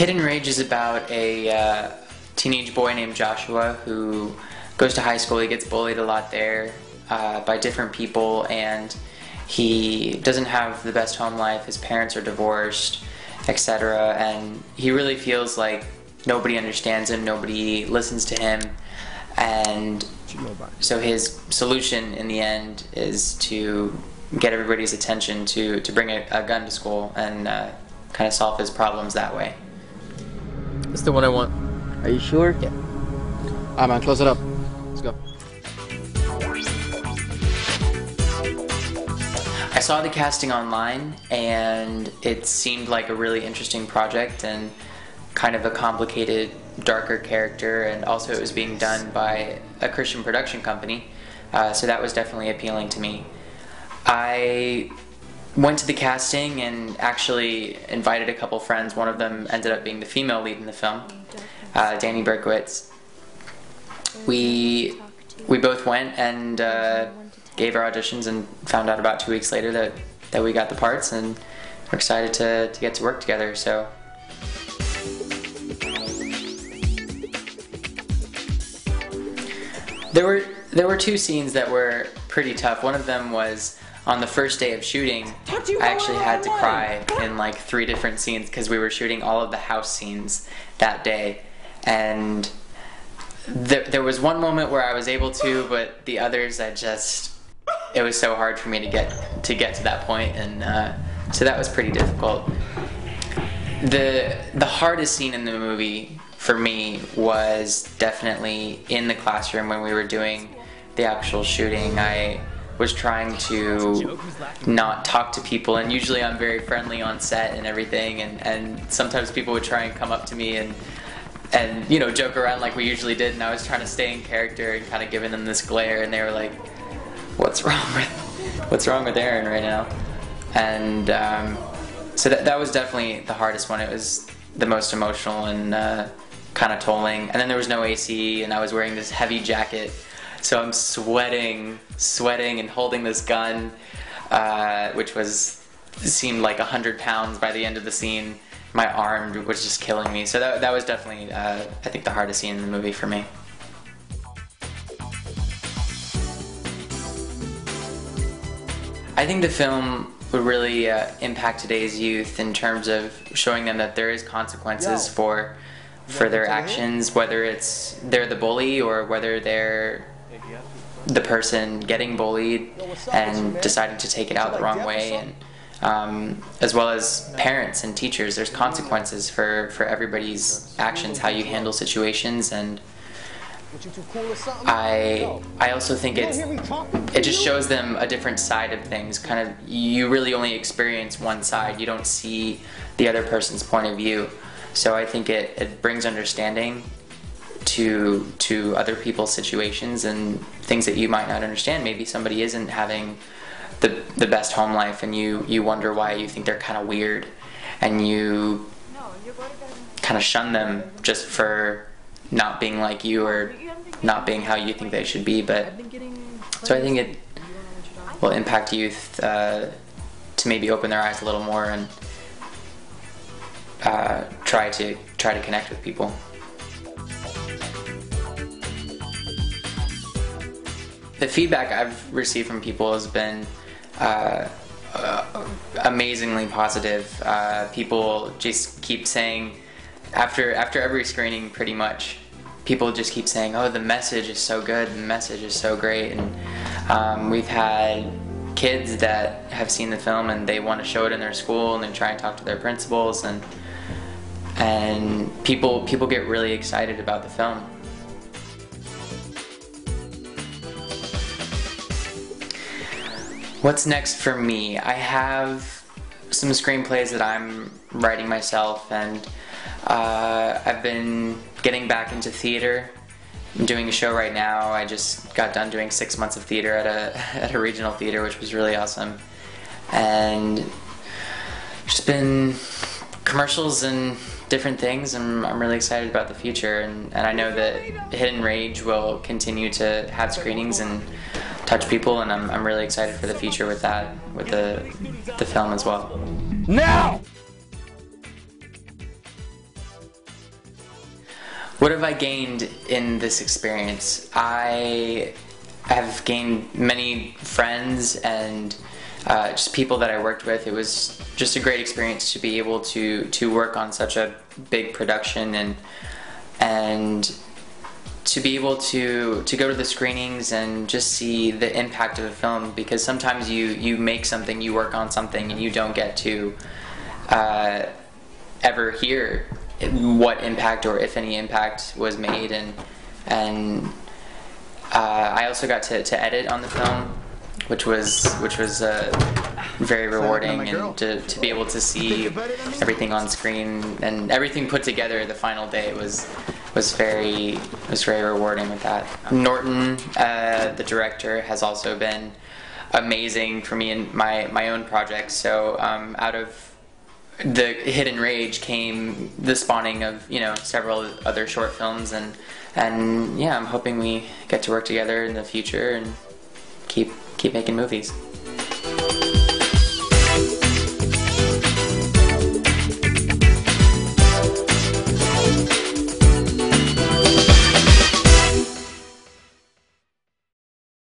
Hidden Rage is about a teenage boy named Joshua who goes to high school. He gets bullied a lot there by different people, and he doesn't have the best home life. His parents are divorced, etc. And he really feels like nobody understands him, nobody listens to him. And so his solution in the end is to get everybody's attention to bring a gun to school and kind of solve his problems that way. That's the one I want. Are you sure? Yeah. Alright, man, close it up. Let's go. I saw the casting online, and it seemed like a really interesting project and kind of a complicated, darker character, and also it was being done by a Christian production company, so that was definitely appealing to me. I went to the casting and actually invited a couple friends. One of them ended up being the female lead in the film, Danny Berkowitz. We both went and gave our auditions and found out about 2 weeks later that we got the parts, and we're excited to get to work together. So. There were two scenes that were pretty tough. One of them was on the first day of shooting. I actually had to cry in like 3 different scenes because we were shooting all of the house scenes that day, and there was one moment where I was able to, but the others it was so hard for me to get to that point, and so that was pretty difficult. The hardest scene in the movie for me was definitely in the classroom when we were doing the actual shooting. I was trying to not talk to people, and usually I'm very friendly on set and everything, and sometimes people would try and come up to me and you know, joke around like we usually did, and I was trying to stay in character and kind of giving them this glare, and they were like, what's wrong with Aaron right now? And so that was definitely the hardest one. It was the most emotional and kind of tolling. And then there was no AC, and I was wearing this heavy jacket, so I'm sweating and holding this gun, which seemed like 100 pounds by the end of the scene. My arm was just killing me. So that was definitely, I think, the hardest scene in the movie for me. I think the film would really impact today's youth in terms of showing them that there is consequences for their actions, whether it's they're the bully or whether they're the person getting bullied and deciding to take it out the wrong way, and as well as parents and teachers. There's consequences for everybody's actions, how you handle situations, and I also think it just shows them a different side of things. Kind of, you really only experience one side. You don't see the other person's point of view. So I think it brings understanding to other people's situations and things that you might not understand. Maybe somebody isn't having the best home life, and you wonder why. You think they're kind of weird, and you kind of shun them just for not being like you or not being how you think they should be. But so I think it will impact youth to maybe open their eyes a little more and try to connect with people. The feedback I've received from people has been amazingly positive. People just keep saying, after every screening pretty much, people just keep saying, oh, the message is so good, the message is so great. And we've had kids that have seen the film and they want to show it in their school, and they try and talk to their principals, and people get really excited about the film. What's next for me? I have some screenplays that I'm writing myself, and I've been getting back into theater. I'm doing a show right now. I just got done doing 6 months of theater at a regional theater, which was really awesome. And just been commercials and different things, and I'm really excited about the future. And I know that Hidden Rage will continue to have screenings and touch people, and I'm really excited for the future with that, with the film as well. Now! What have I gained in this experience? I have gained many friends and just people that I worked with. It was just a great experience to be able to work on such a big production and to be able to go to the screenings and just see the impact of a film, because sometimes you make something, you work on something, and you don't get to ever hear what impact or if any impact was made, and I also got to edit on the film, which was very rewarding, and to be able to see everything on screen and everything put together the final day was very rewarding with that. Norton, the director, has also been amazing for me in my own projects. So out of the Hidden Rage came the spawning of several other short films, and yeah, I'm hoping we get to work together in the future and keep making movies.